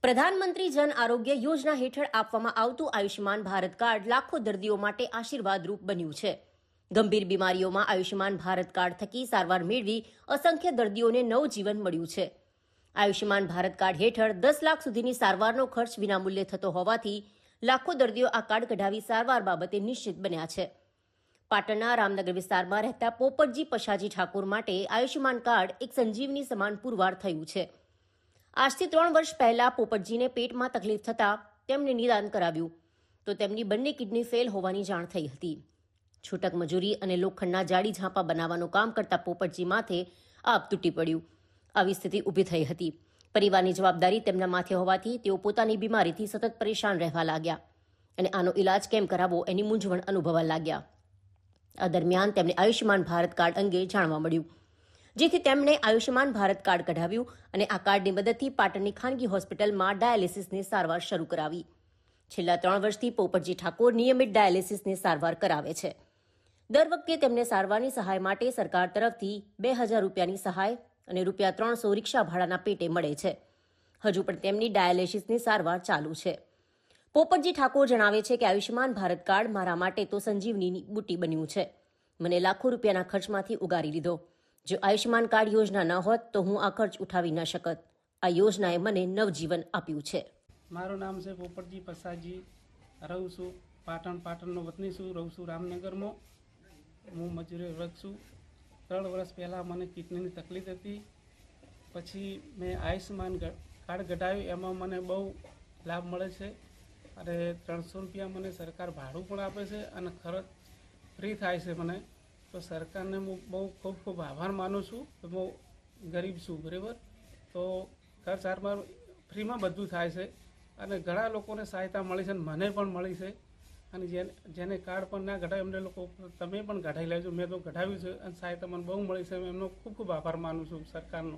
પ્રધાનમંત્રી જન આરોગ્ય યોજના હેઠળ આપવામાં આવતું આયુષ્યમાન ભારત કાર્ડ લાખો દર્દીઓ માટે આશીર્વાદરૂપ બન્યું છે. ગંભીર બીમારીઓમાં આયુષ્યમાન ભારત કાર્ડ થકી સારવાર મેળવી અસંખ્ય દર્દીઓને નવજીવન મળ્યું છે. આયુષ્યમાન ભારત કાર્ડ હેઠળ 10 લાખ સુધીની સારવારનો ખર્ચ વિનામૂલ્યે થતો હોવાથી લાખો દર્દીઓ આ કાર્ડ કઢાવી સારવાર બાબતે નિશ્ચિત બન્યા છે. પાટણના રામનગર વિસ્તારમાં રહેતા પોપટજી પશાજી ઠાકોર માટે આયુષ્યમાન કાર્ડ એક સંજીવની સમાન પુરવાર થયું છે. આજથી 3 વર્ષ પહેલા પોપટજીને પેટમાં તકલીફ થતાં તેમને નિદાન કરાવ્યું તો તેમની બંને કિડની ફેલ હોવાની જાણ થઈ હતી. છૂટક મજૂરી અને લોખંડના જાડી ઝાંપા બનાવવાનું કામ કરતા પોપટજી માથે આપ તૂટી પડ્યું. આવી સ્થિતિ ઊભી થઈ હતી. પરિવારની જવાબદારી તેમના માથે હોવાથી તેઓ પોતાની બીમારીથી સતત પરેશાન રહેવા લાગ્યા અને આનો ઇલાજ કેમ કરાવવો એની મૂંઝવણ અનુભવવા લાગ્યા. આ દરમિયાન તેમને આયુષ્યમાન ભારત કાર્ડ અંગે જાણવા મળ્યું, જેથી તેમણે આયુષ્યમાન ભારત કાર્ડ કઢાવ્યું અને આ કાર્ડની મદદથી પાટણની ખાનગી હોસ્પિટલમાં ડાયાલિસિસની સારવાર શરૂ કરાવી. છેલ્લા 3 વર્ષથી પોપટજી ઠાકોર નિયમિત ડાયાલિસિસની સારવાર કરાવે છે. દર વખતે તેમને સારવારની સહાય માટે સરકાર તરફથી 2000 રૂપિયાની સહાય અને ₹300 રિક્ષા ભાડાના પેટે મળે છે. હજુ પણ તેમની ડાયાલિસિસની સારવાર ચાલુ છે. પોપટજી ઠાકોર જણાવે છે કે આયુષ્યમાન ભારત કાર્ડ મારા માટે તો સંજીવનીની બુટ્ટી બન્યું છે. મને લાખો રૂપિયાના ખર્ચમાંથી ઉગારી લીધો. જો આયુષ્યમાન કાર્ડ યોજના ન હોત તો હું આ ખર્ચ ઉઠાવી ન શકત. આ યોજનાએ મને નવજીવન આપ્યું છે. મારું નામ છે પોપટજી પસાજી. રહું છું પાટણનો વતની છું. રહું છું રામનગરમાં. હું મજૂરી વર્ગ છું. 3 વર્ષ પહેલાં મને કિડનીની તકલીફ હતી. પછી મેં આયુષ્યમાન કાર્ડ કઢાવ્યું. એમાં મને બહુ લાભ મળે છે અને 300 રૂપિયા મને સરકાર ભાડું પણ આપે છે અને ખર્ચ ફ્રી થાય છે મને. તો સરકારને હું બહુ ખૂબ આભાર માનું છું. તો હું ગરીબ છું, બરાબર. તો ઘર સારવાર ફ્રીમાં બધું થાય છે અને ઘણા લોકોને સહાયતા મળી છે અને મને પણ મળી છે. અને જેને કાર્ડ પણ ના કઢાવ્યું એમને લોકો તમે પણ કઢાવી લેજો. મેં તો કઢાવ્યું છે અને સહાયતા મને બહુ મળી છે. એમનો ખૂબ આભાર માનું છું સરકારનો.